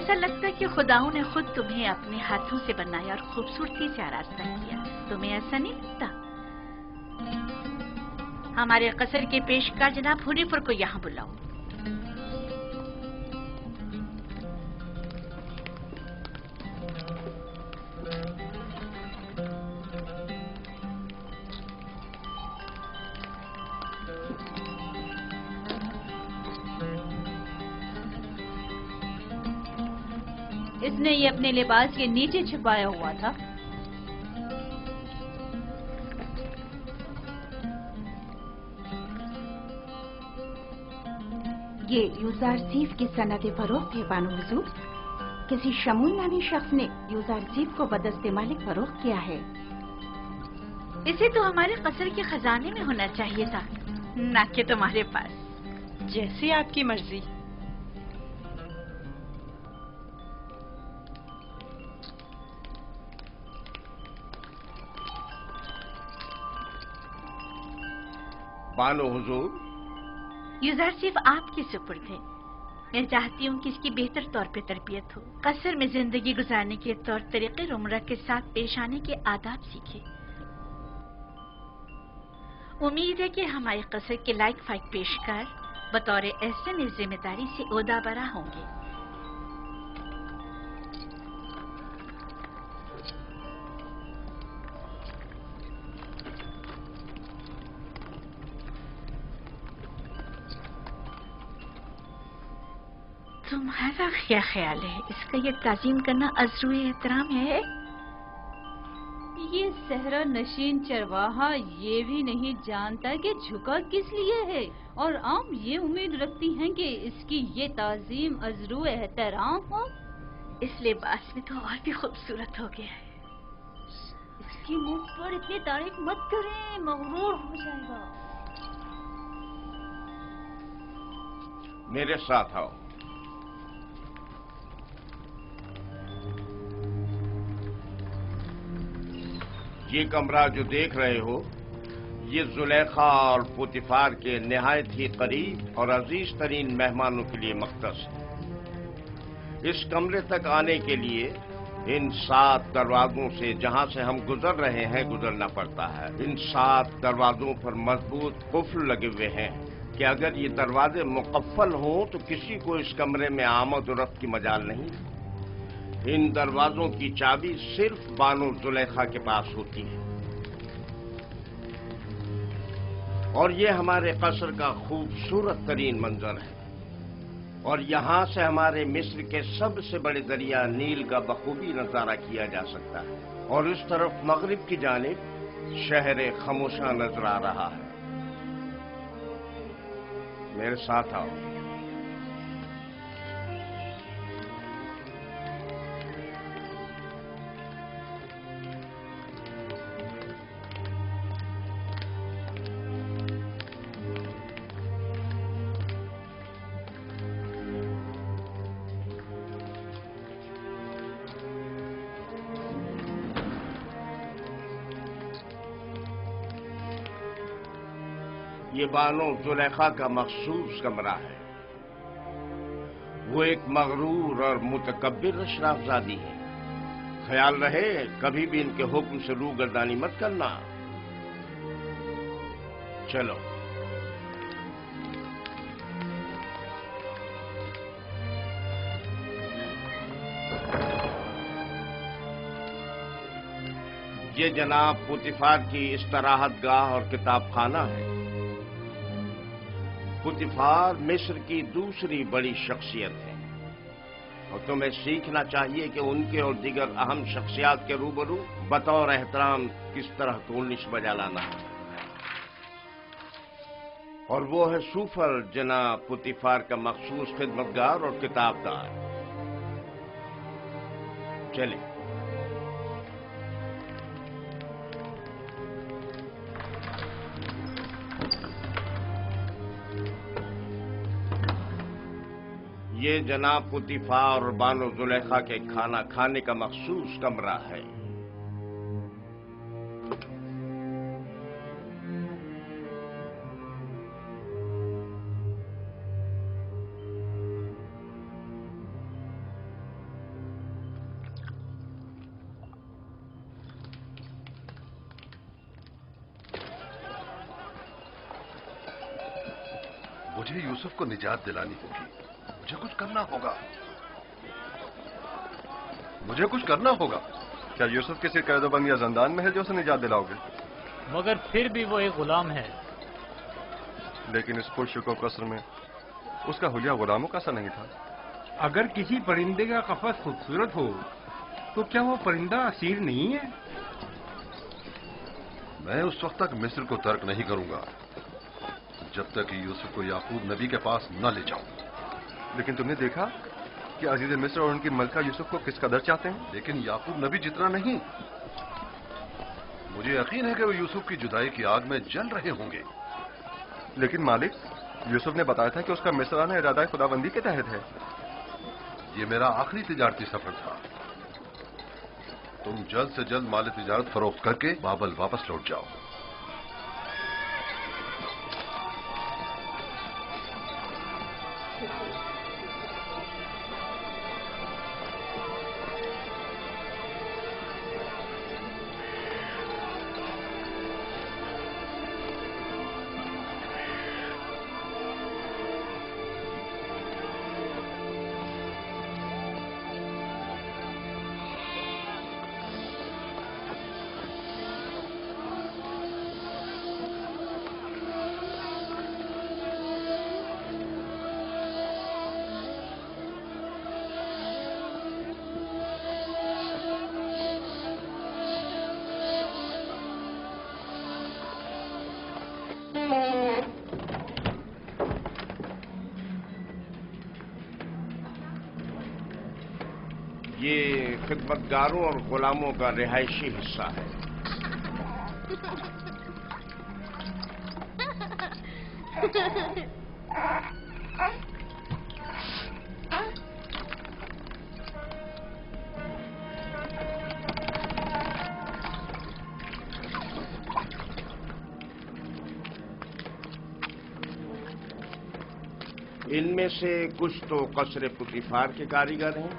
ऐसा लगता है कि खुदाओं ने खुद तुम्हें अपने हाथों से बनाया और खूबसूरती से आरास्ता किया। तुम्हें ऐसा नहीं लगता? हमारे कसर के पेशकार जनाब हुनीफर को यहाँ बुलाओ। इसने ये अपने लिबास के नीचे छुपाया हुआ था। ये यूजारसीफ की सनद फरोख्त है बानो हुजूर। किसी शमून नामी शख्स ने यूजारसीफ को बदस्ते मालिक फरोख्त किया है। इसे तो हमारे कसर के खजाने में होना चाहिए था, ना कि तुम्हारे पास। जैसी आपकी मर्जी। बानो हुजूर, यूजारसीफ आपकी सुपुर्द है। मैं चाहती हूँ कि इसकी बेहतर तौर पे तरबियत हो, कसर में जिंदगी गुजारने के तौर तरीके उम्र के साथ पेश आने के आदाब सीखे। उम्मीद है कि हमारे कसर के लायक फाइक पेशकार बतौर एहसन इस जिम्मेदारी से ओहदा बरा होंगे। तुम्हारा क्या ख्याल है? इसका ये ताज़ीम करना अज़्रुए एहतराम है? ये सहरा नशीन चरवाहा ये भी नहीं जानता कि झुका किस लिए है, और आम ये उम्मीद रखती हैं कि इसकी ये ताज़ीम अज़्रुए एहतराम हो। इस लिबास में तो और भी खूबसूरत हो गया है। इसके मुंह पर इतनी तारीफ मत करें, मगरूर हो जाएगा। मेरे साथ आओ। ये कमरा जो देख रहे हो, ये जुलेखा और पुतिफार के निहायत ही करीब और अजीज तरीन मेहमानों के लिए मख्तस है। इस कमरे तक आने के लिए इन 7 दरवाजों से जहां से हम गुजर रहे हैं गुजरना पड़ता है। इन 7 दरवाजों पर मजबूत कुफ्ल लगे हुए हैं कि अगर ये दरवाजे मुकफ्फल हों तो किसी को इस कमरे में आमद और रफ्त की मजाल नहीं। इन दरवाजों की चाबी सिर्फ बानो जुलेखा के पास होती है। और ये हमारे कसर का खूबसूरत तरीन मंजर है, और यहां से हमारे मिस्र के सबसे बड़े दरिया नील का बखूबी नजारा किया जा सकता है। और इस तरफ मगरिब की जानिब शहर खामोशा नजर आ रहा है। मेरे साथ आओ। ये बानो जुलेखा का मखसूस कमरा है। वो एक मगरूर और मुतकब्बिर अशराफजादी है। ख्याल रहे कभी भी इनके हुक्म से रूगर्दानी मत करना। चलो। ये जनाब पुतिफार की इस्तराहत गाह और किताब खाना है। पुतिफार मिस्र की दूसरी बड़ी शख्सियत है, और तुम्हें सीखना चाहिए कि उनके और दीगर अहम शख्सियात के रूबरू बतौर एहतराम किस तरह तोलनिश बजा लाना है। और वो है सूफर जनाब पुतिफार का मखसूस खिदमतगार और किताबदार। चले। ये जनाब पुतिफार और बानो जुलेखा के खाना खाने का मखसूस कमरा है। मुझे यूसुफ को निजात दिलानी होगी। मुझे कुछ करना होगा। मुझे कुछ करना होगा। क्या यूसुफ किसी कैदोबंद या जंदान में है जो उसे निजात दिलाओगे? मगर फिर भी वो एक गुलाम है। लेकिन इस पुरशुको कसर में उसका हुलिया गुलामों का सा नहीं था। अगर किसी परिंदे का कफस खूबसूरत हो तो क्या वो परिंदा असीर नहीं है? मैं उस वक्त तक मिस्र को तर्क नहीं करूंगा जब तक कि यूसुफ को याकूब नबी के पास न ले जाऊं। लेकिन तुमने देखा कि अजीज मिस्र और उनकी मलका यूसुफ को किस कदर चाहते हैं। लेकिन याकूब नबी जितना नहीं। मुझे यकीन है कि वो यूसुफ की जुदाई की आग में जल रहे होंगे। लेकिन मालिक, यूसुफ ने बताया था कि उसका मिस्र आना इरादा खुदाबंदी के तहत है। ये मेरा आखिरी तिजारती सफर था। तुम जल्द से जल्द माल तिजारत फरोख्त करके बाबल वापस लौट जाओ। ये खिदमतगारों और गुलामों का रिहायशी हिस्सा है। इनमें से कुछ तो कसर पुतिफार के कारीगर हैं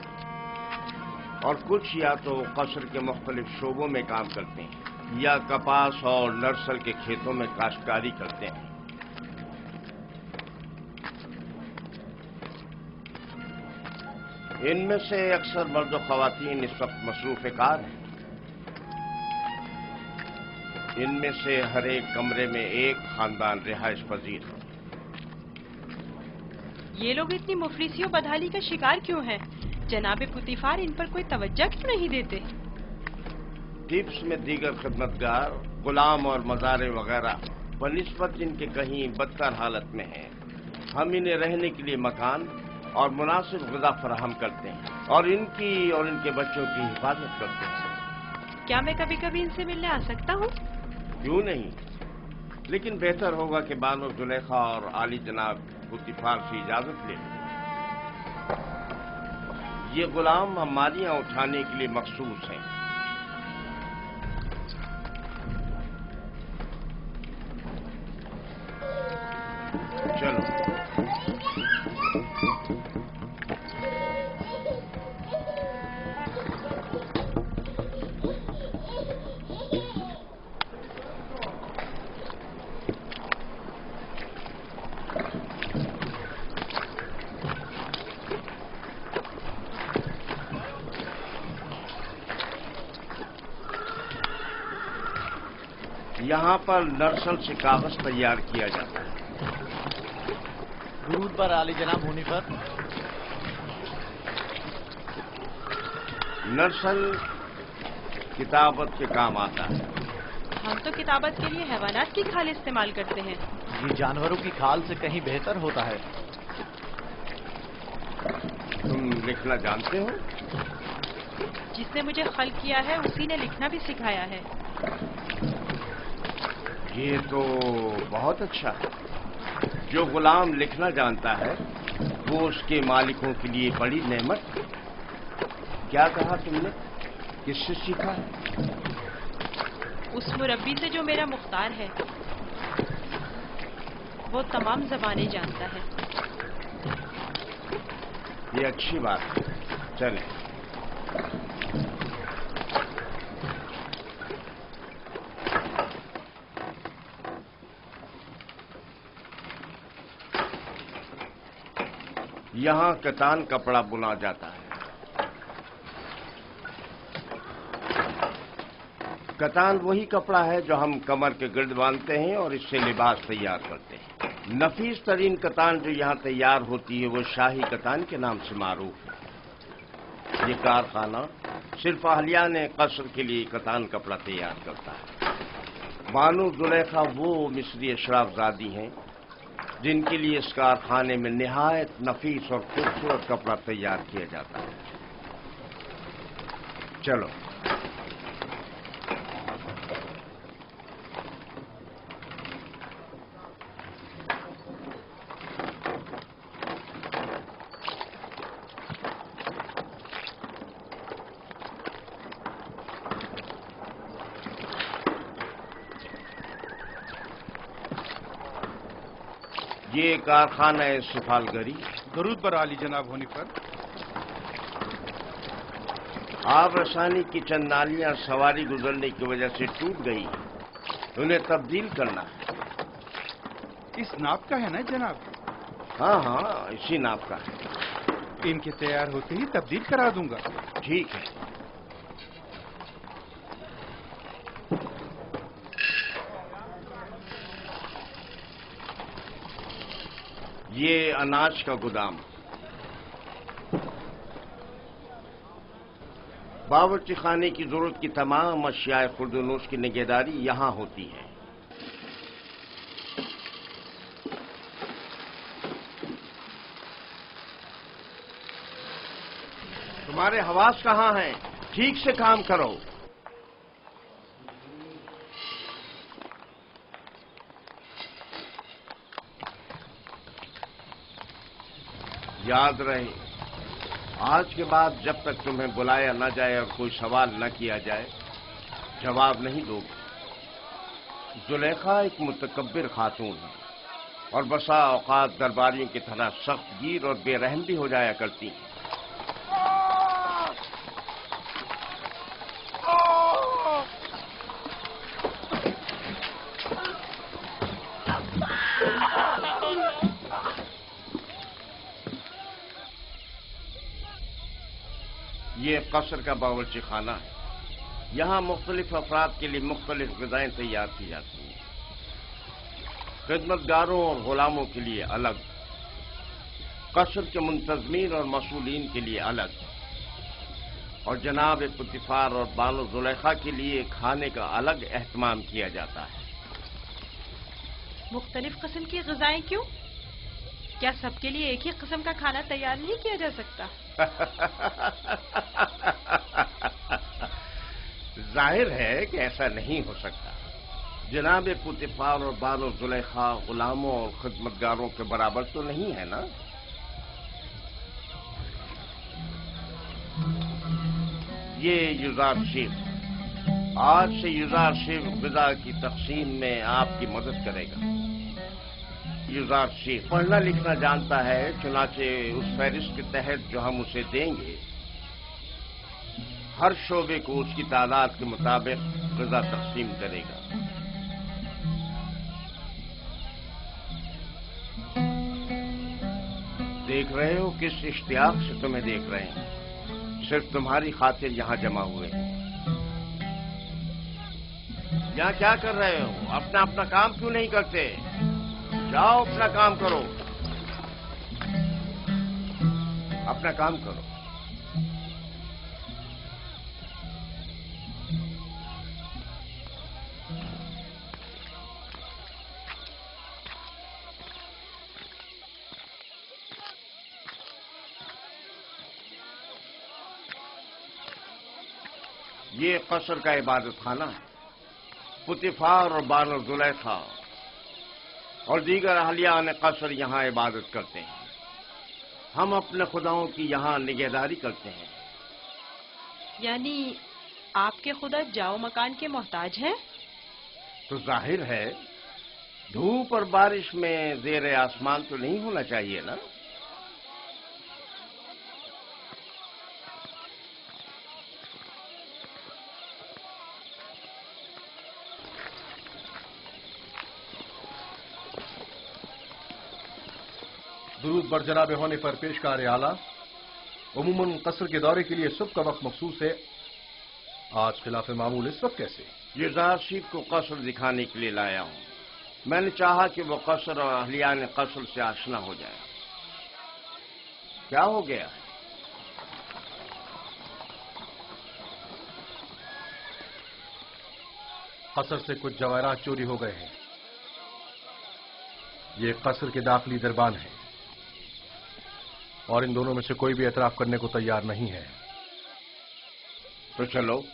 और कुछ या तो कसर के मुख्तलिफ शोबों में काम करते हैं या कपास और नर्सल के खेतों में काश्तकारी करते हैं। इनमें से अक्सर मर्द और खवातीन इस वक्त मसरूफ कार हैं। इनमें से हर एक कमरे में एक खानदान रिहाइश पजीर है। ये लोग इतनी मुफलिसी और बदहाली का शिकार क्यों हैं? जनाबे पुतिफार इन पर कोई तवज्जो क्यों नहीं देते? टिप्स में दीगर खिदमतगार, गुलाम और मज़ारे वगैरह बनिस्बत इनके कहीं बदतर हालत में हैं। हम इन्हें रहने के लिए मकान और मुनासिब ग़िज़ा फराहम करते हैं और इनकी और इनके बच्चों की हिफाजत करते हैं। क्या मैं कभी कभी इनसे मिलने आ सकता हूँ? क्यों नहीं, लेकिन बेहतर होगा कि बानो जुलेखा और आली जनाब पुतिफार से इजाजत ले लें। ये गुलाम हमारियां उठाने के लिए मखसूस हैं। चलो। यहाँ पर नर्सल से कागज तैयार किया जाता है। दुरूद पर आली जनाब होने पर। नर्सल किताबत के काम आता है। हम तो किताबत के लिए हैवानात की खाल इस्तेमाल करते हैं। ये जानवरों की खाल से कहीं बेहतर होता है। तुम लिखना जानते हो? जिसने मुझे खल किया है उसी ने लिखना भी सिखाया है। ये तो बहुत अच्छा है। जो गुलाम लिखना जानता है वो उसके मालिकों के लिए बड़ी नेमत है। क्या कहा तुमने? किससे सीखा है? उस मुरब्बी से जो मेरा मुख्तार है। वो तमाम ज़बानें जानता है। ये अच्छी बात है। चलें। یہاں کتان کپڑا بنا جاتا ہے۔ کتان وہی کپڑا ہے جو ہم کمر کے گرد باندھتے ہیں اور اس سے لباس تیار کرتے ہیں۔ نفیس ترین کتان جو یہاں تیار ہوتی ہے وہ شاہی کتان کے نام سے معروف ہے۔ یہ کارخانہ صرف اہلیان قصر کے لیے کتان کپڑا تیار کرتا ہے۔ بانو زلیخا وہ مصری اشراف زادی ہیں جن کے لیے اس کارخانے میں نہایت نفیس اور خوبصورت کپڑا تیار کیا جاتا ہے۔ چلو یہ کارخانہ ہے سفالگری۔ درود بر عالی جناب ہونے پر آب رسانی کی چند نالیاں سواری گزرنے کی وجہ سے ٹوٹ گئی، انہیں تبدیل کرنا ہے۔ اس ناپ کا ہے نا جناب؟ ہاں ہاں، اسی ناپ کا ہے۔ ان کے تیار ہوتے ہی تبدیل کرا دوں گا۔ ٹھیک ہے۔ یہ اناج کا گودام۔ باورچی خانے کی ضرورت کی تمام اشیاء خورد و نوش کی نگہداری یہاں ہوتی ہے۔ تمہارے حواس کہاں ہیں؟ ٹھیک سے کام کرو۔ یاد رہے، آج کے بعد جب تک تمہیں بلایا نہ جائے اور کوئی سوال نہ کیا جائے جواب نہیں دو گے۔ زلیخا ایک متکبر خاتون ہے اور بسا اوقات درباریوں کی طرح سخت گیر اور بے رحم بھی ہو جایا کرتی ہیں۔ یہ قصر کا باورچی خانہ ہے۔ یہاں مختلف افراد کے لیے مختلف غذائیں تیار کی جاتی ہیں۔ خدمت گاروں اور غلاموں کے لیے الگ، قصر کے منتظمین اور مسئولین کے لیے الگ، اور جناب پوتیفار اور بانو زلیخا کے لیے کھانے کا الگ اہتمام کیا جاتا ہے۔ مختلف قسم کی غذائیں کیوں؟ کیا سب کے لیے ایک ہی قسم کا کھانا تیار نہیں کیا جا سکتا؟ ظاہر ہے کہ ایسا نہیں ہو سکتا۔ جناب پوتیفار اور بانو زلیخا غلاموں اور خدمتگاروں کے برابر تو نہیں ہے نا؟ یہ یوزار شیف آج سے یوزار شیف غذا کی تقسیم میں آپ کی مدد کرے گا۔ یوزار شیف پڑھنا لکھنا جانتا ہے، چنانچہ اس فہرست کے تحت جو ہم اسے دیں گے ہر شعبے کو اس کی تعداد کے مطابق غذا تقسیم کرے گا۔ دیکھ رہے ہو کس اشتیاق سے تمہیں دیکھ رہے ہیں، صرف تمہاری خاطر یہاں جمع ہوئے ہیں۔ یہاں کیا کر رہے ہو؟ اپنا کام کیوں نہیں کرتے؟ جاؤ اپنا کام کرو، اپنا کام کرو۔ یہ قصر کا عبادت خانہ ہے۔ پوتیفار اور بانو زلیخا اور دیگر اہلیان قصر یہاں عبادت کرتے ہیں۔ ہم اپنے خداؤں کی یہاں نگہداری کرتے ہیں۔ یعنی آپ کے خدا جاؤ مکان کے محتاج ہیں؟ تو ظاہر ہے دھوپ اور بارش میں زیر آسمان تو نہیں ہونا چاہیے نا؟ दुरूद बर जनाब होने पर पेशकार आला। उमूमन कसर के दौरे के लिए सुबह का वक्त मखसूस है, आज खिलाफ मामूल इस वक्त कैसे? युजारशीफ को कसर दिखाने के लिए लाया हूं। मैंने चाहा कि वो कसर और अहलियान कसर से आशना हो जाए। क्या हो गया है? कसर से कुछ जवाहरात चोरी हो गए हैं। ये कसर के दाखिली दरबान है और इन दोनों में से कोई भी एतराफ करने को तैयार नहीं है। तो चलो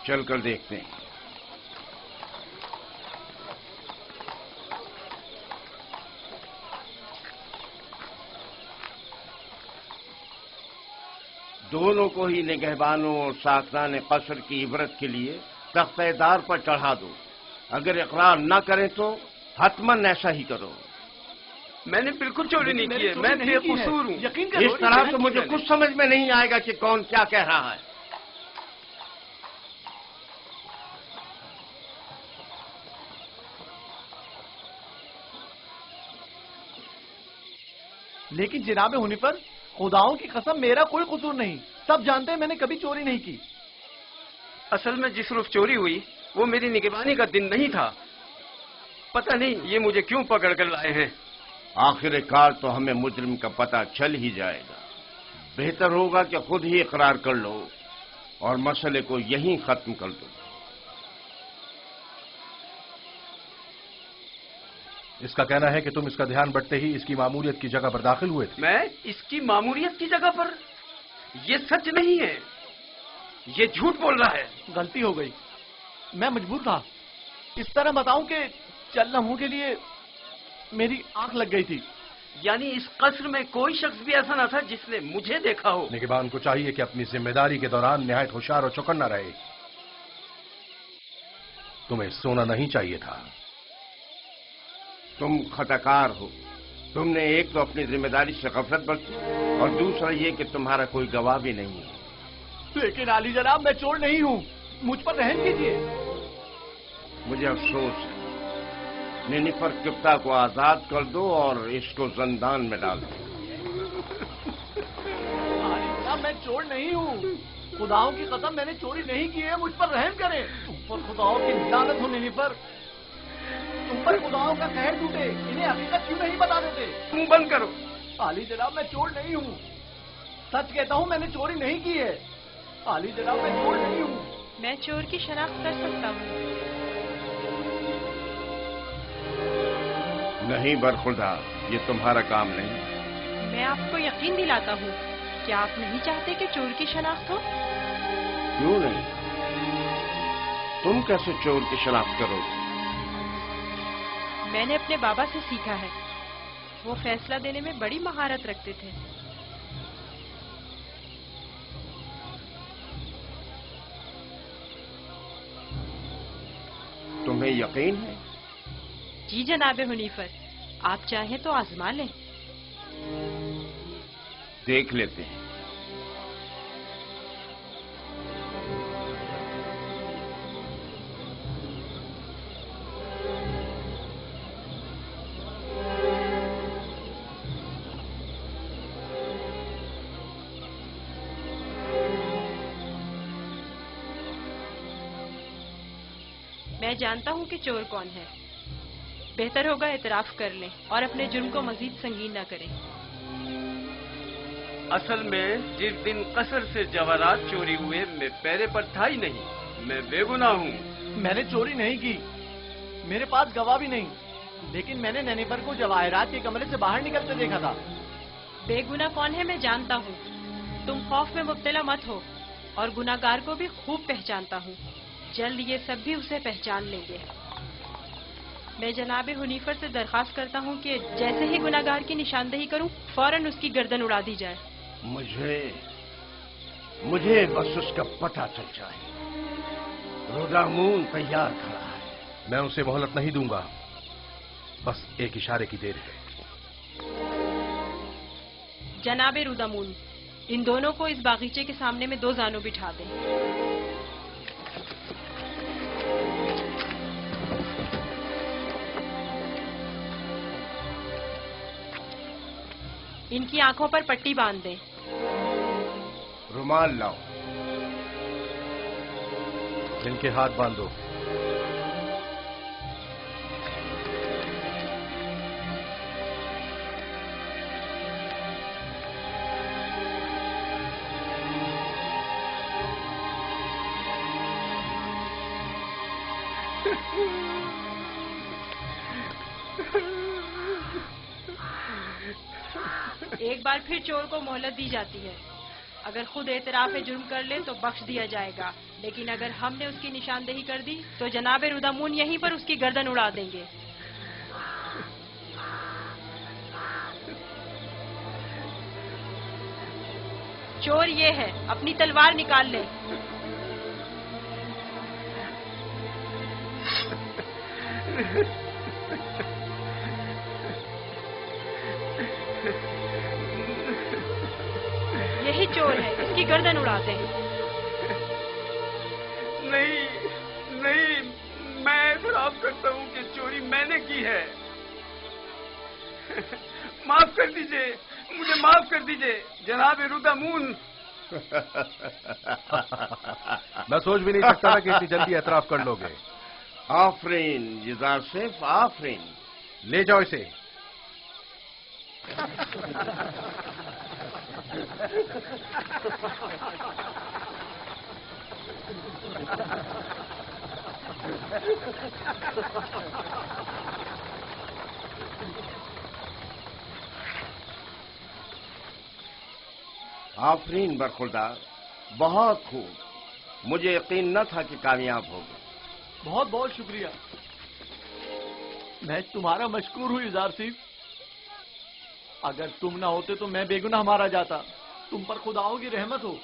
चलकर देखते हैं। दोनों को ही निगहबानों और साकनान कसर की इबरत के लिए तख्तेदार पर चढ़ा दो। अगर इकरार न करें तो हतमन ऐसा ही करो। मैंने बिल्कुल चोरी नहीं की है, मैं बेकसूर हूँ। यकीन करो। इस तरह तो मुझे कुछ समझ में नहीं आएगा कि कौन क्या कह रहा है। लेकिन जनाब हुनीफर, खुदाओं की कसम मेरा कोई कसूर नहीं। सब जानते हैं मैंने कभी चोरी नहीं की। असल में जिस रोज चोरी हुई वो मेरी निगरानी का दिन नहीं था। पता नहीं ये मुझे क्यों पकड़ कर लाए हैं। आखिरकार तो हमें मुजरिम का पता चल ही जाएगा। बेहतर होगा कि खुद ही इकरार कर लो और मसले को यहीं खत्म कर दो। इसका कहना है कि तुम इसका ध्यान बटते ही इसकी मामूलियत की जगह पर दाखिल हुए थे। मैं इसकी मामूलियत की जगह पर? ये सच नहीं है, ये झूठ बोल रहा है। गलती हो गई, मैं मजबूर था। इस तरह बताऊं कि चंद लम्हों के लिए मेरी आंख लग गई थी। यानी इस कसर में कोई शख्स भी ऐसा न था जिसने मुझे देखा हो। निगहबान को चाहिए कि अपनी जिम्मेदारी के दौरान निहायत होशियार और चौकन्ना रहे। तुम्हें सोना नहीं चाहिए था। तुम खताकार हो। तुमने एक तो अपनी जिम्मेदारी से गफलत बरती और दूसरा ये कि तुम्हारा कोई गवाह भी नहीं है। लेकिन आली जनाब, मैं चोर नहीं हूं, मुझ पर रहम कीजिए। मुझे अफसोस है। निनिफर किप्ता को आजाद कर दो और इसको जंदान में डाल दो। आली जनाब, मैं चोर नहीं हूं। खुदाओं की कसम मैंने चोरी नहीं की है, मुझ पर रहम करें। तुम पर खुदाओं की लानत हो निनिफर। तुम पर खुदाओं का कहर टूटे। इन्हें हकीकत क्यों नहीं बता देते? मुंह बंद करो। आली जनाब, मैं चोर नहीं हूँ। सच कहता हूँ, मैंने चोरी नहीं की है। आली जनाब, मैं चोर नहीं हूँ। मैं चोर की शनाख्त कर सकता हूँ। नहीं बरखुदा, ये तुम्हारा काम नहीं। मैं आपको यकीन दिलाता हूँ। क्या आप नहीं चाहते कि चोर की शनाख्त हो? क्यों नहीं? तुम कैसे चोर की शनाख्त करोगे? मैंने अपने बाबा से सीखा है। वो फैसला देने में बड़ी महारत रखते थे। तुम्हें यकीन है? जी जनाब हुनीफर, आप चाहें तो आजमा लें। देख लेते हैं। मैं जानता हूँ कि चोर कौन है। बेहतर होगा एतराफ कर लें और अपने जुर्म को मजीद संगीन न करें। असल में जिस दिन कसर से जवाहरात चोरी हुए मैं पैरे पर था ही नहीं। मैं बेगुनाह हूँ। मैंने चोरी नहीं की। मेरे पास गवाह भी नहीं। लेकिन मैंने नैनीफर को जवाहरात के कमरे से बाहर निकलते देखा था। बेगुनाह कौन है मैं जानता हूँ। तुम खौफ में मुब्तला मत हो और गुनाहगार को भी खूब पहचानता हूँ। जल्द ये सब भी उसे पहचान लेंगे। मैं जनाब हुनीफर से दरखास्त करता हूँ कि जैसे ही गुनाहगार की निशानदेही करूँ फौरन उसकी गर्दन उड़ा दी जाए। मुझे बस उसका पता चल जाए। रुदामून तैयार खड़ा है। मैं उसे मोहलत नहीं दूंगा। बस एक इशारे की देर है। जनाब रुदामून, इन दोनों को इस बागीचे के सामने में 2 जानों बिठा दें। इनकी आंखों पर पट्टी बांध दें। रुमाल लाओ। इनके हाथ बांधो। एक बार फिर चोर को मोहलत दी जाती है। अगर खुद एतराफ जुर्म कर ले तो बख्श दिया जाएगा, लेकिन अगर हमने उसकी निशानदेही कर दी तो जनाब रुदामून यहीं पर उसकी गर्दन उड़ा देंगे। चोर ये है, अपनी तलवार निकाल ले। यही चोर है, इसकी गर्दन उड़ाते हैं। नहीं नहीं, मैं एतराफ करता हूँ कि चोरी मैंने की है। माफ कर दीजिए, मुझे माफ कर दीजिए जनाब रुदामून। मैं सोच भी नहीं सकता था कि इतनी जल्दी एतराफ कर लोगे। आफरीन युजार सेफ, आफरीन। ले जाओ इसे। आफरीन बरखुरदार, बहुत खूब। मुझे यकीन न था कि कामयाब होगे। बहुत बहुत शुक्रिया। मैं तुम्हारा मशकूर हूँ युजार सिफ। अगर तुम ना होते तो मैं बेगुनाह मारा जाता। तुम पर खुदाओं की रहमत हो।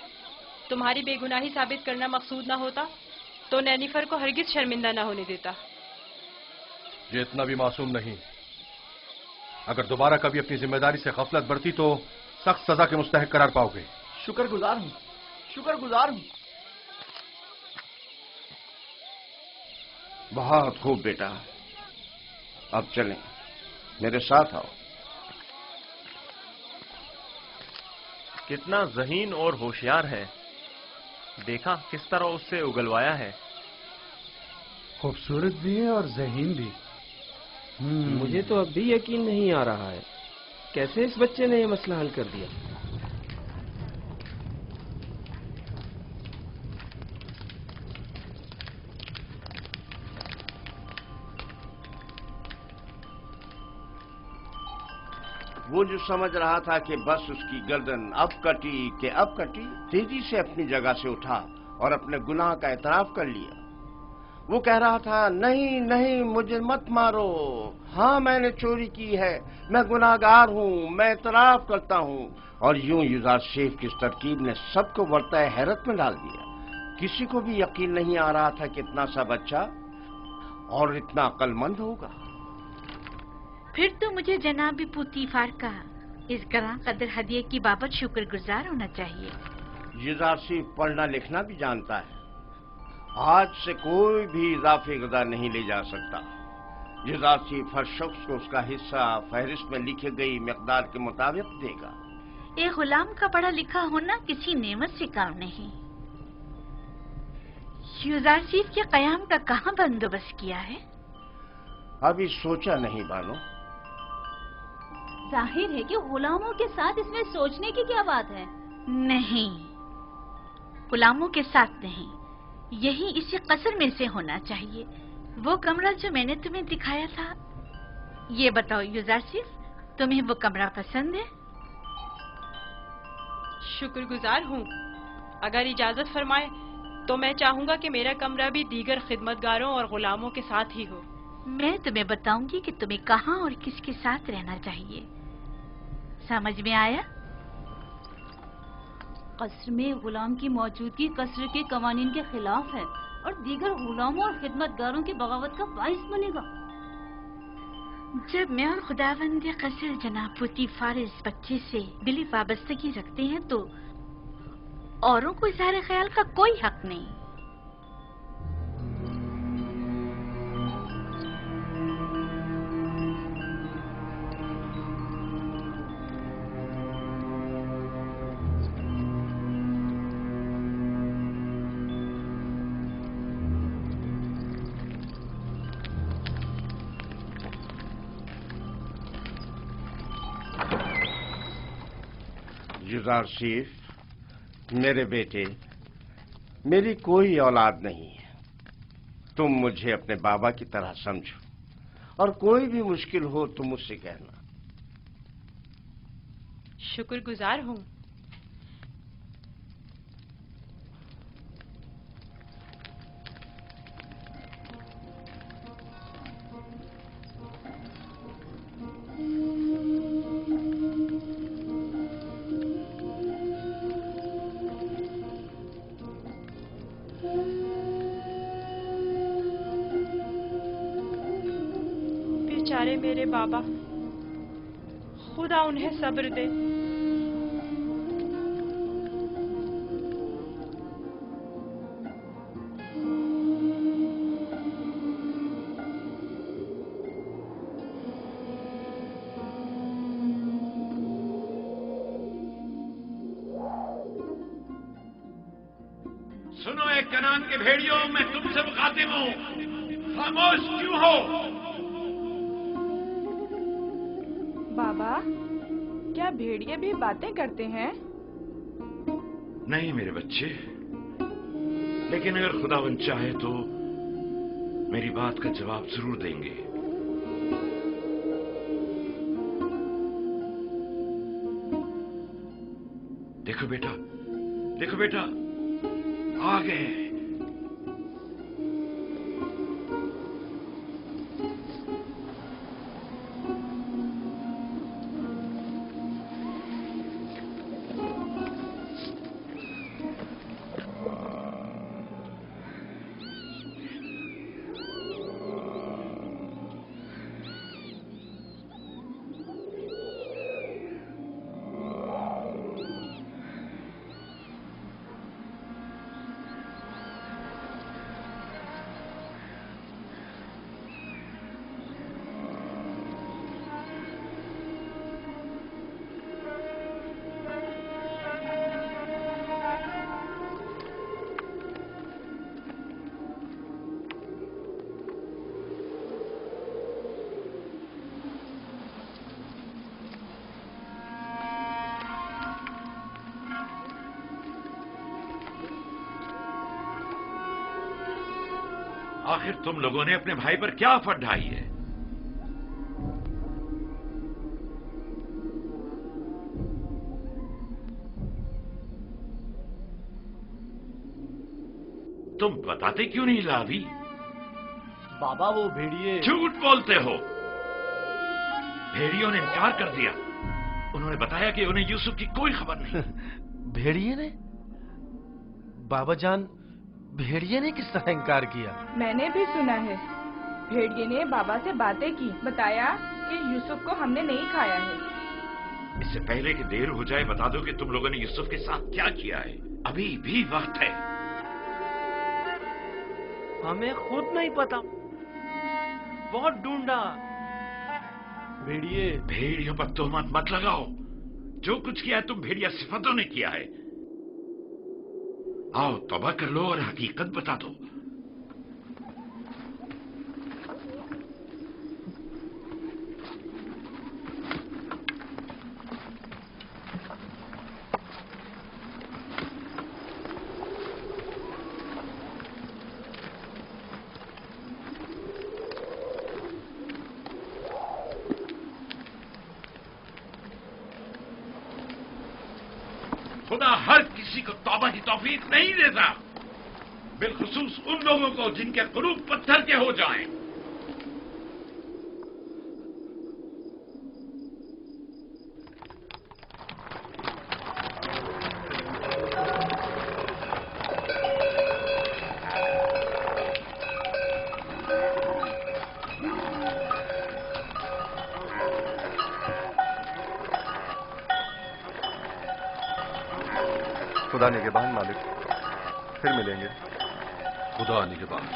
तुम्हारी बेगुनाही साबित करना मकसूद ना होता तो नैनीफर को हरगिज शर्मिंदा ना होने देता। ये इतना भी मासूम नहीं। अगर दोबारा कभी अपनी जिम्मेदारी से गफलत बरती तो सख्त सजा के मुस्तहिक करार पाओगे। शुक्रगुजार हूँ, शुक्रगुजार हूँ। बहुत खूब बेटा, अब चलें, मेरे साथ आओ। कितना ज़हीन और होशियार है। देखा किस तरह उससे उगलवाया है। खूबसूरत भी है और ज़हीन भी। मुझे तो अब भी यकीन नहीं आ रहा है कैसे इस बच्चे ने ये मसला हल कर दिया। वो जो समझ रहा था कि बस उसकी गर्दन अब कटी कि अब कटी, तेजी से अपनी जगह से उठा और अपने गुनाह का एतराफ कर लिया। वो कह रहा था, नहीं नहीं मुझे मत मारो, हाँ मैंने चोरी की है, मैं गुनाहगार हूँ, मैं एतराफ करता हूँ। और यूं युजार सेफ की इस तरकीब ने सबको वर्ताए हैरत में डाल दिया। किसी को भी यकीन नहीं आ रहा था कि इतना सा बच्चा और इतना अक्लमंद होगा। फिर तो मुझे जनाब पुतीफार का इस गरां कदर हदिये की बाबत शुक्रगुजार होना चाहिए। युजार सेफ पढ़ना लिखना भी जानता है। आज से कोई भी इजाफी गदा नहीं ले जा सकता। युजार सेफ हर शख्स को उसका हिस्सा फहरिस्त में लिखी गई मिकदार के मुताबिक देगा। एक गुलाम का पढ़ा लिखा होना किसी नेमत से काम नहीं। युजार सेफ के कयाम का कहाँ बंदोबस्त किया है? अभी सोचा नहीं बानो। जाहिर है कि गुलामों के साथ इसमें सोचने की क्या बात है। नहीं, गुलामों के साथ नहीं, यही इसी कसर में से होना चाहिए। वो कमरा जो मैंने तुम्हें दिखाया था। ये बताओ युजार सेफ, तुम्हें वो कमरा पसंद है? शुक्रगुजार हूँ। अगर इजाजत फरमाए तो मैं चाहूंगा कि मेरा कमरा भी दीगर खिदमतगारों और गुलामों के साथ ही हो। मैं तुम्हें बताऊंगी कि तुम्हें कहाँ और किसके साथ रहना चाहिए। समझ में आया? कसर में गुलाम की मौजूदगी कसर के कवानीन के खिलाफ है और दीगर गुलामों और खिदमतगारों की बगावत का बाइस बनेगा। जब मैं और खुदावंद कसर जनाब पुतीफार इस बच्चे से दिली वाबस्तगी रखते हैं तो औरों को इज़हार ख्याल का कोई हक नहीं। युजारशीफ, मेरे बेटे, मेरी कोई औलाद नहीं है। तुम मुझे अपने बाबा की तरह समझो और कोई भी मुश्किल हो तो मुझसे कहना। शुक्रगुजार हूँ। बेचारे मेरे बाबा, खुदा उन्हें सब्र दे। सुनो एक कनान के भेड़ियों, मैं तुमसे मुखातिब हूं, खामोश क्यों हो? बाबा, क्या भेड़िए भी बातें करते हैं? नहीं मेरे बच्चे, लेकिन अगर खुदावंद चाहे तो मेरी बात का जवाब जरूर देंगे। देखो बेटा, देखो बेटा, आ गए। आखिर तुम लोगों ने अपने भाई पर क्या आफत ढाई है? तुम बताते क्यों नहीं लावी? बाबा वो भेड़िए। झूठ बोलते हो। भेड़ियों ने इनकार कर दिया। उन्होंने बताया कि उन्हें यूसुफ की कोई खबर नहीं। भेड़िए ने? बाबा जान, भेड़िए ने किस तरह इनकार किया? मैंने भी सुना है। भेड़िए ने बाबा से बातें की, बताया कि यूसुफ को हमने नहीं खाया है। इससे पहले कि देर हो जाए बता दो कि तुम लोगों ने यूसुफ के साथ क्या किया है। अभी भी वक्त है। हमें खुद नहीं पता, बहुत ढूंढा। भेड़ियों पर तोहमत मत लगाओ। जो कुछ किया है तुम भेड़िया सिफतों ने किया है। आओ तौबा कर लो और हकीकत बता दो। खुदा हर किसी को तौबा की तौफीक नहीं देता, बिलखुसूस उन लोगों को जिनके कुलूब पत्थर के हो जाएं। खुदा निगहबान मालिक, फिर मिलेंगे। खुदा निगहबान।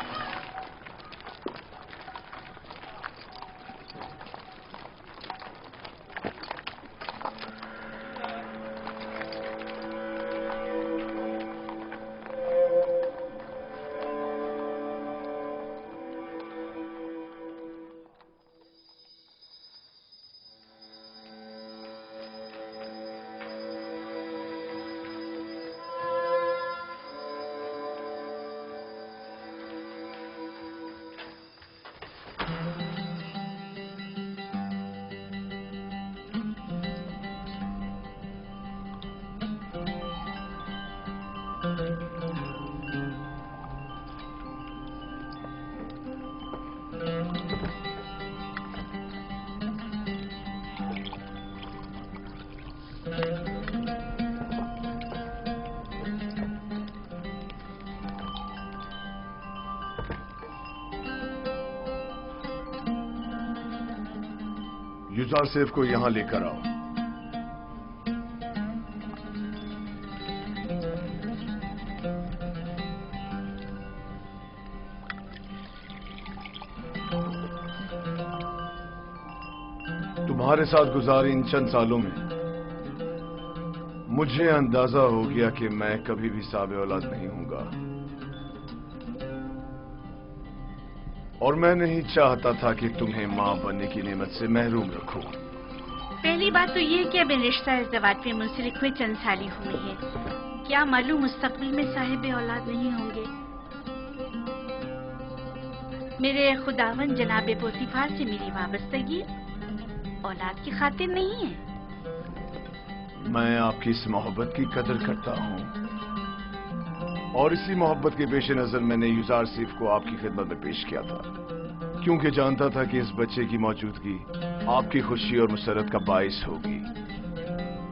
युजारसेफ को यहां लेकर आओ। तुम्हारे साथ गुजारे इन चंद सालों में मुझे अंदाजा हो गया कि मैं कभी भी साबे औलाद नहीं हूंगा, और मैं नहीं चाहता था कि तुम्हें मां बनने की नेमत से महरूम रखूं। पहली बात तो ये कि अब रिश्ता इज़्ज़वाज पे मुंसलिक हुए चंद साल हुए हैं, क्या मालूम मुस्तकबिल में साहिब औलाद नहीं होंगे। मेरे खुदावन जनाब पोतीफार से मेरी वाबस्तगी औलाद की खातिर नहीं है। मैं आपकी इस मोहब्बत की कदर करता हूं, और इसी मोहब्बत के पेश नजर मैंने युजारसेफ को आपकी खिदमत में पेश किया था, क्योंकि जानता था कि इस बच्चे की मौजूदगी आपकी खुशी और मुसरत का बाइस होगी।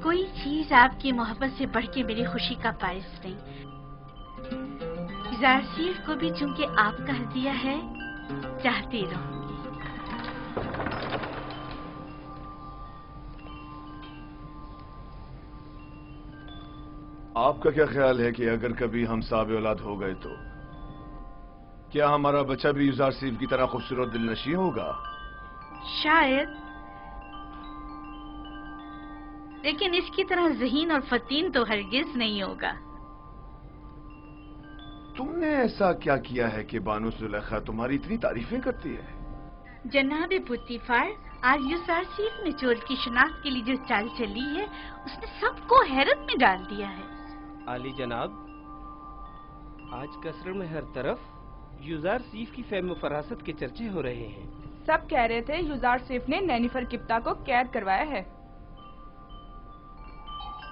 कोई चीज आपकी मोहब्बत से बढ़ के मेरी खुशी का बाइस नहीं। युजारसेफ को भी चूंकि आपका हदिया है, चाहती रहूंगी। आपका क्या ख्याल है कि अगर कभी हम साबे औलाद हो गए तो क्या हमारा बच्चा भी युजारसेफ की तरह खूबसूरत दिलनशी होगा? शायद, लेकिन इसकी तरह ज़हीन और फतीन तो हरगिज नहीं होगा। तुमने ऐसा क्या किया है कि बानो जुलेखा तुम्हारी इतनी तारीफें करती है? जनाब पुतीफार, आज युजारसेफ ने चोर की शिनाख्त के लिए जो चाल चली है, उसने सबको हैरत में डाल दिया है। आली जनाब, आज कसर में हर तरफ युजारसेफ की फेम फरासत के चर्चे हो रहे हैं। सब कह रहे थे युजारसेफ ने नैनीफर किप्ता को कैद करवाया है।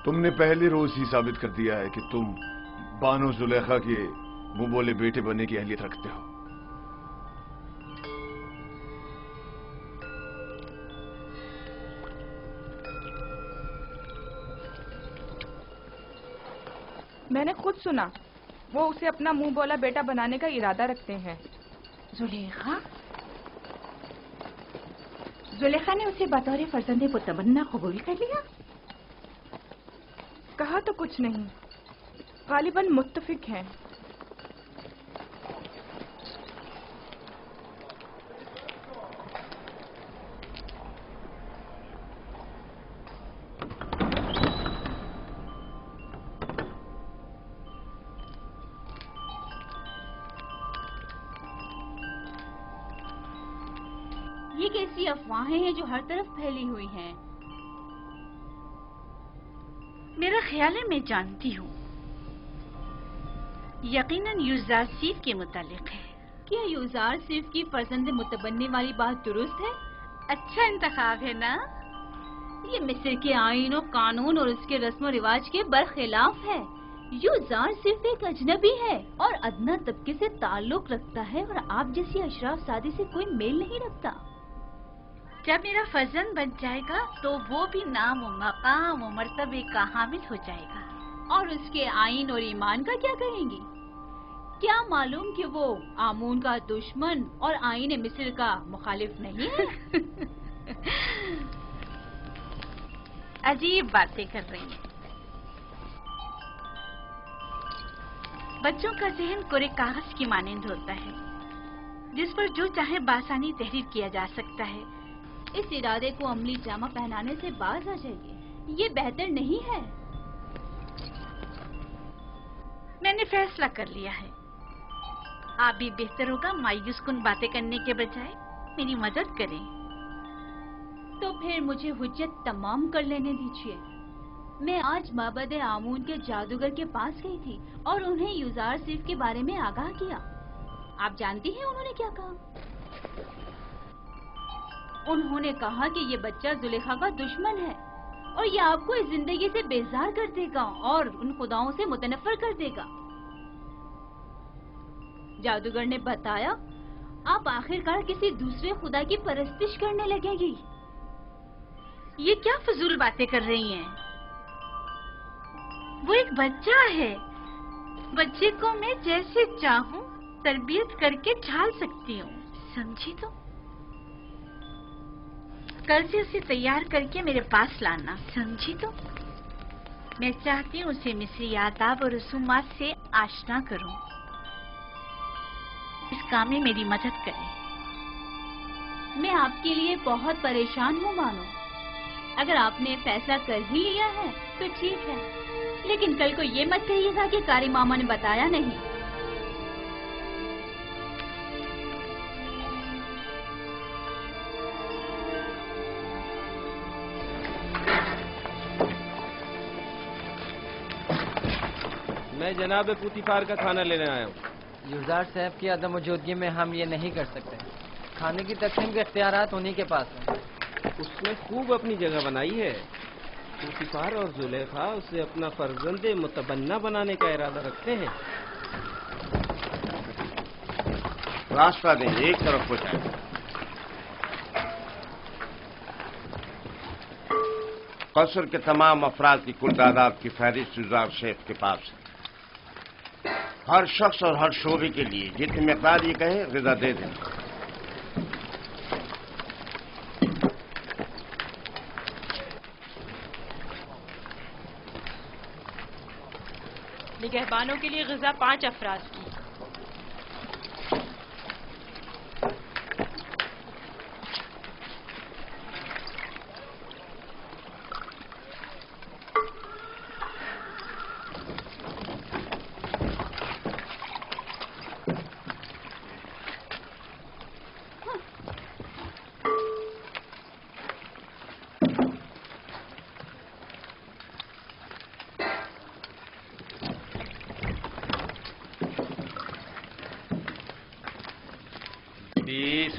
तुमने पहले रोज ही साबित कर दिया है कि तुम बानो जुलेखा के मुंह बोले बेटे बनने की अहलियत रखते हो। मैंने खुद सुना, वो उसे अपना मुंह बोला बेटा बनाने का इरादा रखते हैं। जुलेखा ने उसे बतौर फर्जंदे मुतमन्ना कबूल कर लिया? कहा तो कुछ नहीं, गालिबन मुत्तफिक हैं। ये कैसी अफवाहें हैं जो हर तरफ फैली हुई हैं? मेरा ख्याल है मैं जानती हूँ, यकीनन युजारसेफ के मुतालिक है। क्या युजारसेफ की फर्जंद मुतबन्नी वाली बात दुरुस्त है? अच्छा इंतखाब है ना? ये मिस्र के आईन और कानून और उसके रस्म और रिवाज के बरखिलाफ है। युजारसेफ एक अजनबी है और अदना तबके से ताल्लुक रखता है, और आप जैसी अशराफ सादी से कोई मेल नहीं रखता। जब मेरा फर्जंद बन जाएगा तो वो भी नाम व मकाम व मर्तबे का हामिल हो जाएगा। और उसके आईन और ईमान का क्या करेंगी? क्या मालूम कि वो आमून का दुश्मन और आईन मिस्र का मुखालिफ नहीं है? अजीब बातें कर रही हैं। बच्चों का जहन कोरे कागज की मानंद होता है, जिस पर जो चाहे बासानी तहरीर किया जा सकता है। इस इरादे को अमली जामा पहनाने से बाज आ जाइए, ये बेहतर नहीं है। मैंने फैसला कर लिया है। आप भी बेहतर होगा मायूस कुन बातें करने के बजाय मेरी मदद करें। तो फिर मुझे हुज्जत तमाम कर लेने दीजिए। मैं आज माबद आमून के जादूगर के पास गई थी और उन्हें युजारसेफ के बारे में आगाह किया। आप जानती हैं उन्होंने क्या कहा? उन्होंने कहा कि ये बच्चा जुलेखा का दुश्मन है और ये आपको इस जिंदगी से बेजार कर देगा और उन खुदाओं से मुतनफर कर देगा। जादूगर ने बताया, आप आखिरकार किसी दूसरे खुदा की परस्तिश करने लगेगी। ये क्या फजूल बातें कर रही हैं? वो एक बच्चा है। बच्चे को मैं जैसे चाहूं तरबियत करके ढाल सकती हूँ, समझी? तो कल से उसे तैयार करके मेरे पास लाना, समझी? तो मैं चाहती हूँ उसे मिस्री आदाब और रसूमात से आशना करूँ। इस काम में मेरी मदद करे। मैं आपके लिए बहुत परेशान हूँ मानो। अगर आपने फैसला कर ही लिया है तो ठीक है, लेकिन कल को ये मत कहिएगा कि कारी मामा ने बताया नहीं। मैं जनाब पुतिफार का खाना लेने आया हूँ। युजार साहब की अदम मौजूदगी में हम ये नहीं कर सकते। खाने की तकसीम के इख्तियारात उन्हीं के पास हैं। उसने खूब अपनी जगह बनाई है। पुतिफार और जुलेखा उसे अपना फर्जंद मुतबन्ना बनाने का इरादा रखते हैं। रास्ता दें, एक तरफ हो जाए। कसर के तमाम अफराद की कुल तादाद की फहरिस्त युजार शेफ के पास है। हर शख्स और हर शोबे के लिए जितनी मिकदार ये कहे ग़िज़ा दे दें। निगहबानों के लिए ग़िज़ा 5 अफराद की।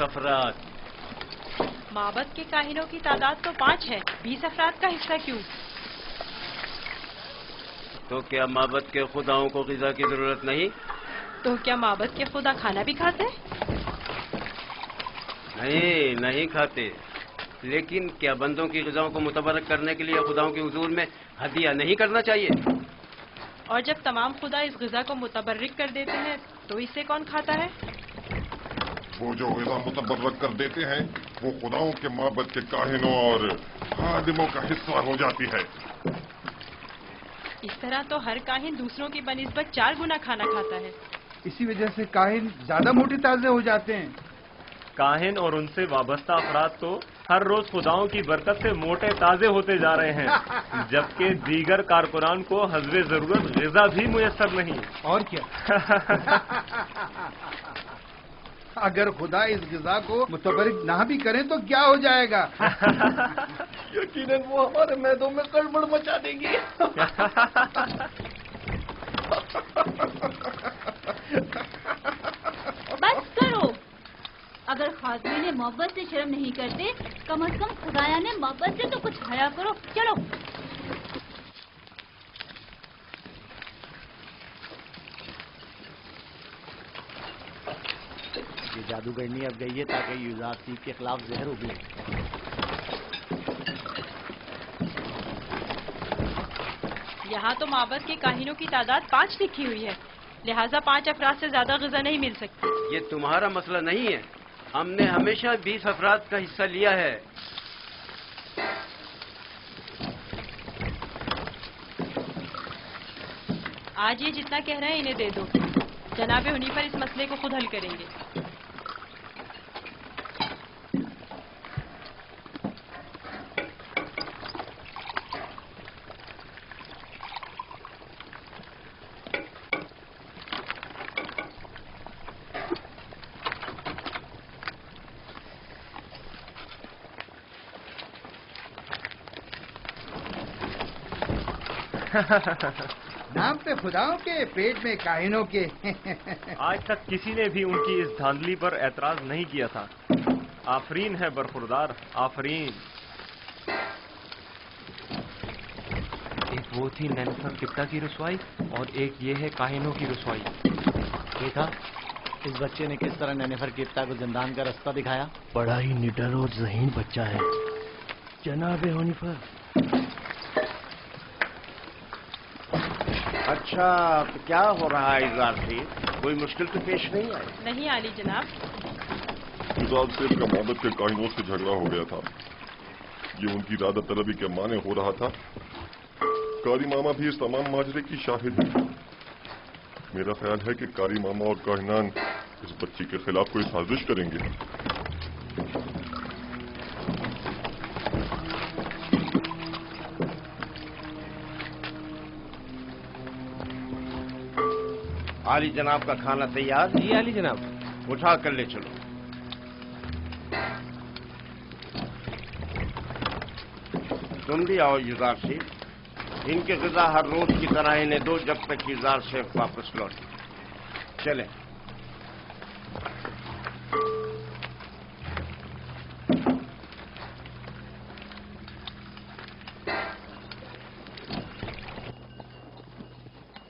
अफराद। माबद के काहिनों की तादाद तो 5 है, 20 अफराद का हिस्सा क्यों? तो क्या माबद के खुदाओं को ग़िज़ा की जरूरत नहीं? तो क्या माबद के खुदा खाना भी खाते? नहीं, नहीं खाते। लेकिन क्या बंदों की ग़िज़ाओं को मुतबरक करने के लिए खुदाओं के हुजूर में हदिया नहीं करना चाहिए? और जब तमाम खुदा इस ग़िज़ा को मुतबर्रिक कर देते हैं तो इसे कौन खाता है? वो जो ग़िज़ा मुतबर्रक कर देते हैं वो खुदाओं के माबद के काहिनों और खादिमों का हिस्सा हो जाती है। इस तरह तो हर काहिन दूसरों की बनिस्बत 4 गुना खाना खाता है। इसी वजह से काहिन ज्यादा मोटे ताजे हो जाते हैं। काहिन और उनसे वाबस्ता अफराद तो हर रोज खुदाओं की बरकत से मोटे ताजे होते जा रहे हैं, जबकि दीगर कारकुनान को हस्बे जरूरत ग़िज़ा भी मुयस्सर नहीं। और क्या अगर खुदा इस ग़िज़ा को मुतबर्रिक ना भी करें तो क्या हो जाएगा? यकीनन वो हमारे मैदों में गड़बड़ मचा देंगी। बस करो। अगर खादमी ने मोहब्बत से शर्म नहीं करते, कम से कम खुदाया ने मोहब्बत से तो कुछ हया करो। चलो। ये जादूगरनी अब गई है ताकि युजार सीफ के खिलाफ जहर उगले। यहाँ तो माबद के काहिनों की तादाद 5 लिखी हुई है, लिहाजा 5 अफराद से ज्यादा ग़िज़ा नहीं मिल सकती। ये तुम्हारा मसला नहीं है। हमने हमेशा 20 अफराद का हिस्सा लिया है। आज ये जितना कह रहे हैं इन्हें दे दो। जनाब हुनीफा इस मसले को खुद हल करेंगे। नाम पे खुदाओं के, पेट में काहिनों के। आज तक किसी ने भी उनकी इस धांधली पर एतराज नहीं किया था। आफरीन है बरखुरदार, आफरीन। एक वो थी नेनुफर किप्ता की रसवाई और एक ये है काहिनों की रसवाई। देखा इस बच्चे ने किस तरह नेनुफर किप्ता को जिंदान का रास्ता दिखाया। बड़ा ही निडर और ज़हीन बच्चा है जनाब हुनीफा। अच्छा, तो क्या हो रहा है युजार शेफ? कोई मुश्किल तो पेश नहीं आई? नहीं आली जनाब। युज़ार सेफ का माबद के काहिनों से झगड़ा हो गया था। ये उनकी इरादा तलबी के माने हो रहा था। कारी मामा भी इस तमाम माजरे की शाहिद है। मेरा ख्याल है कि कारी मामा और काहिनान इस बच्ची के खिलाफ कोई साजिश करेंगे। आली जनाब का खाना तैयार? जी आली जनाब। उठा कर ले चलो। तुम भी आओ युज़ार सेफ। इनकी ग़िज़ा हर रोज की तरह इन्हें दो जब तक युज़ार सेफ वापस लौटे। चले।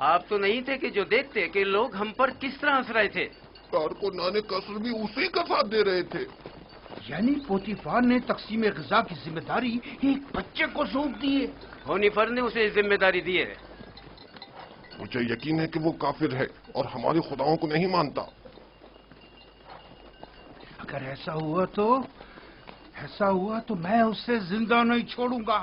आप तो नहीं थे कि जो देखते कि लोग हम पर किस तरह हंस रहे थे। कारकुनाने कसर भी उसी का साथ दे रहे थे। यानी पोतीफार ने तकसीम ग़िज़ा की जिम्मेदारी एक बच्चे को सौंप दी है। होनीफर ने उसे जिम्मेदारी दी है। मुझे यकीन है कि वो काफिर है और हमारे खुदाओं को नहीं मानता। अगर ऐसा हुआ तो मैं उसे जिंदा नहीं छोड़ूंगा।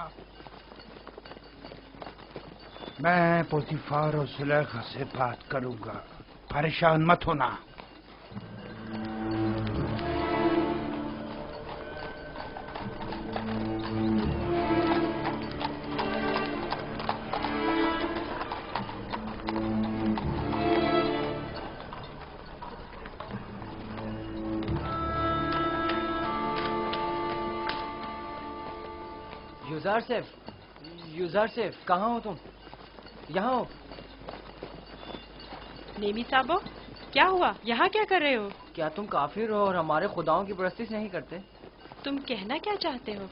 मैं पोतीफार और जुलेखा से बात करूंगा, परेशान मत होना। युज़ार सेफ, कहाँ हो तुम? यहाँ हो। नेमी साहबो, क्या हुआ? यहाँ क्या कर रहे हो? क्या तुम काफिर हो और हमारे खुदाओं की परस्तिश नहीं करते? तुम कहना क्या चाहते हो?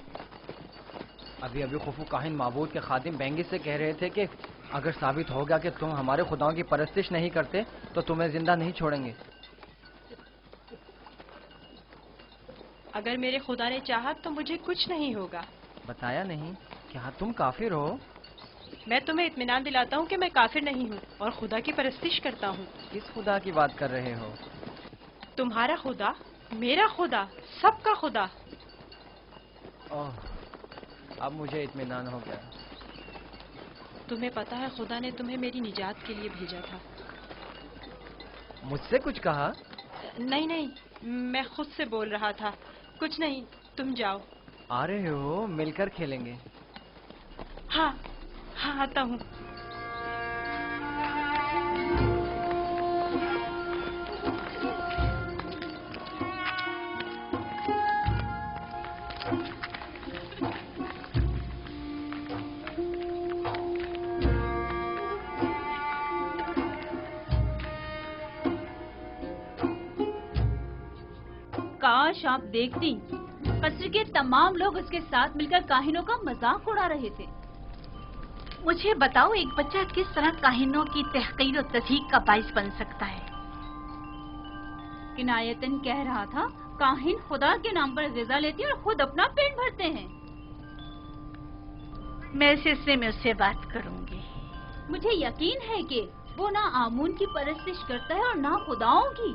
अभी खुफू काहिन माबूद के खादिम बेंगी से कह रहे थे कि अगर साबित हो गया कि तुम हमारे खुदाओं की परस्तिश नहीं करते तो तुम्हें जिंदा नहीं छोड़ेंगे। अगर मेरे खुदा ने चाहा तो मुझे कुछ नहीं होगा। बताया नहीं? क्या तुम काफिर हो? मैं तुम्हें इत्मीनान दिलाता हूँ कि मैं काफिर नहीं हूँ और खुदा की परस्तिश करता हूँ। किस खुदा की बात कर रहे हो? तुम्हारा खुदा, मेरा खुदा, सबका खुदा। ओह, अब मुझे इत्मीनान हो गया। तुम्हें पता है खुदा ने तुम्हें मेरी निजात के लिए भेजा था। मुझसे कुछ कहा? नहीं, मैं खुद से बोल रहा था। कुछ नहीं, तुम जाओ। आ रहे हो? मिलकर खेलेंगे। हाँ, आता हूँ। काश आप देखती, कस्र के तमाम लोग उसके साथ मिलकर काहिनों का मजाक उड़ा रहे थे। मुझे बताओ, एक बच्चा किस तरह काहिनों की तहकीर और तज़हीक का बाइस बन सकता है? किनायतन कह रहा था, काहिन खुदा के नाम पर ग़िज़ा लेते हैं और खुद अपना पेट भरते हैं। मैं इस सिलसिले में उससे बात करूंगी। मुझे यकीन है कि वो ना आमून की परस्तिश करता है और ना खुदाओं की।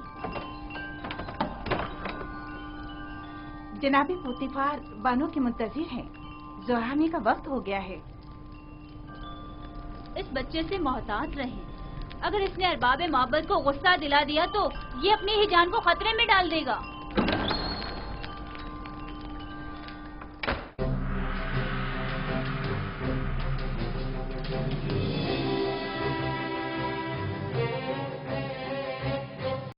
जनाबे पोतीफार बानो के मुंतजिर हैं। ज़ोहाने का वक्त हो गया है। इस बच्चे से मोहतात रहें। अगर इसने अरबाब माबद को गुस्सा दिला दिया तो ये अपनी ही जान को खतरे में डाल देगा।